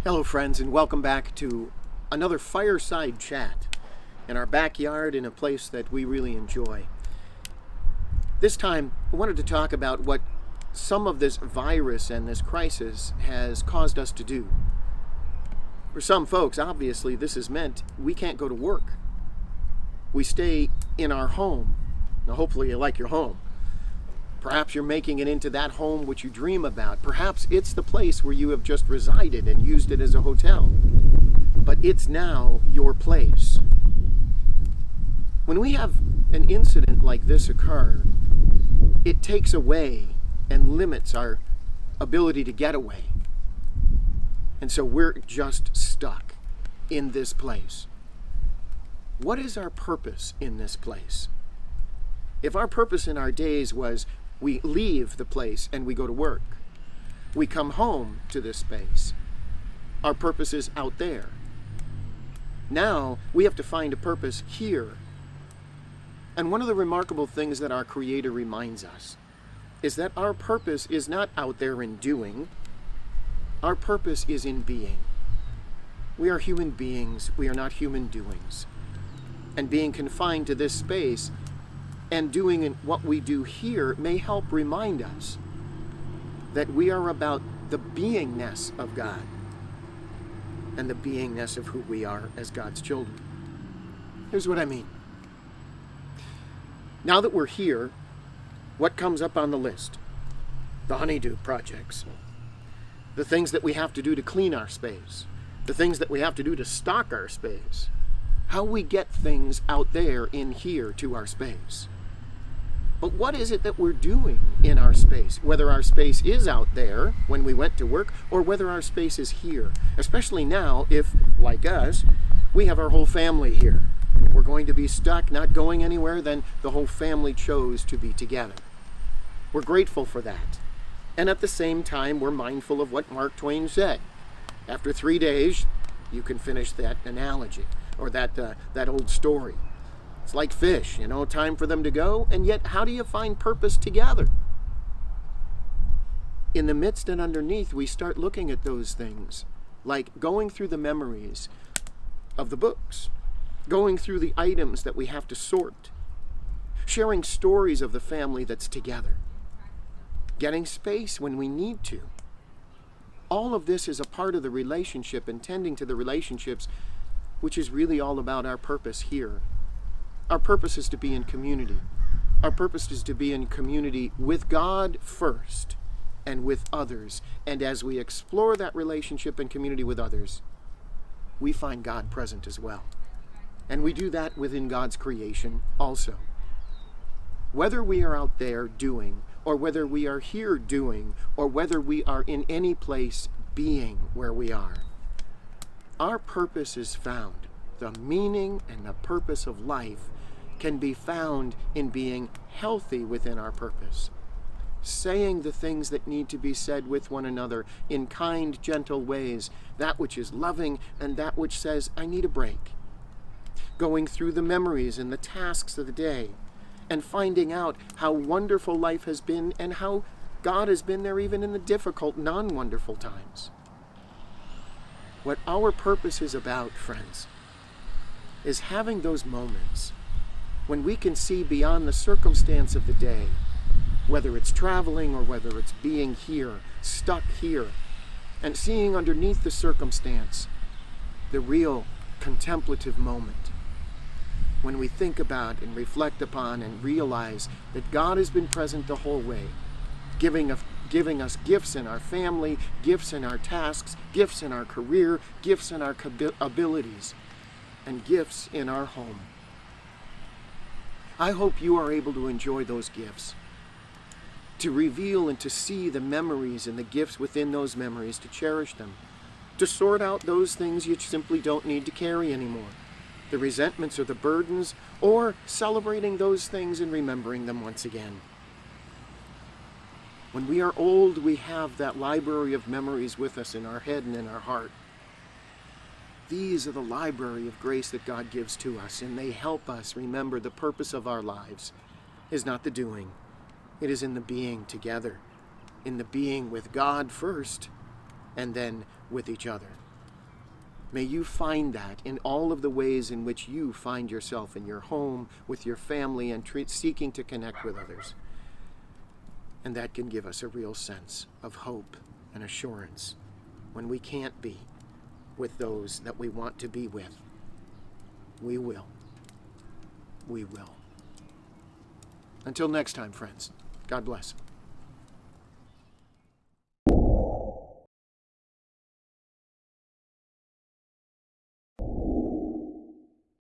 Hello, friends, and welcome back to another Fireside chat in our backyard in a place that we really enjoy. This time, I wanted to talk about what some of this virus and this crisis has caused us to do. For some folks, obviously, this has meant we can't go to work. We stay in our home. Now, hopefully, you like your home. Perhaps you're making it into that home which you dream about. Perhaps it's the place where you have just resided and used it as a hotel. But it's now your place. When we have an incident like this occur, it takes away and limits our ability to get away. And so we're just stuck in this place. What is our purpose in this place? If our purpose in our days was we leave the place and we go to work, we come home to this space, our purpose is out there. Now we have to find a purpose here. And one of the remarkable things that our Creator reminds us is that our purpose is not out there in doing. Our purpose is in being. We are human beings. We are not human doings. And being confined to this space and doing what we do here may help remind us that we are about the beingness of God and the beingness of who we are as God's children. Here's what I mean. Now that we're here, what comes up on the list? The honeydew projects. The things that we have to do to clean our space. The things that we have to do to stock our space. How we get things out there in here to our space. But what is it that we're doing in our space? Whether our space is out there when we went to work or whether our space is here. Especially now if, like us, we have our whole family here. If we're going to be stuck, not going anywhere, then the whole family chose to be together. We're grateful for that. And at the same time, we're mindful of what Mark Twain said. After 3 days, you can finish that analogy or that old story. It's like fish, time for them to go, and yet how do you find purpose together? In the midst and underneath, we start looking at those things, like going through the memories of the books, going through the items that we have to sort, sharing stories of the family that's together, getting space when we need to. All of this is a part of the relationship and tending to the relationships, which is really all about our purpose here. Our purpose is to be in community. Our purpose is to be in community with God first and with others. And as we explore that relationship and community with others, we find God present as well. And we do that within God's creation also. Whether we are out there doing, or whether we are here doing, or whether we are in any place being where we are, our purpose is found. The meaning and the purpose of life can be found in being healthy within our purpose, saying the things that need to be said with one another in kind, gentle ways, that which is loving and that which says, I need a break. Going through the memories and the tasks of the day and finding out how wonderful life has been and how God has been there even in the difficult, non-wonderful times. What our purpose is about, friends, is having those moments when we can see beyond the circumstance of the day, whether it's traveling or whether it's being here, stuck here, and seeing underneath the circumstance the real contemplative moment. When we think about and reflect upon and realize that God has been present the whole way, giving us gifts in our family, gifts in our tasks, gifts in our career, gifts in our abilities, and gifts in our home. I hope you are able to enjoy those gifts, to reveal and to see the memories and the gifts within those memories, to cherish them, to sort out those things you simply don't need to carry anymore, the resentments or the burdens, or celebrating those things and remembering them once again. When we are old, we have that library of memories with us in our head and in our heart. These are the library of grace that God gives to us, and they help us remember the purpose of our lives is not the doing. It is in the being together, in the being with God first, and then with each other. May you find that in all of the ways in which you find yourself in your home, with your family, and seeking to connect with others. And that can give us a real sense of hope and assurance when we can't be with those that we want to be with. We will. We will. Until next time, friends, God bless.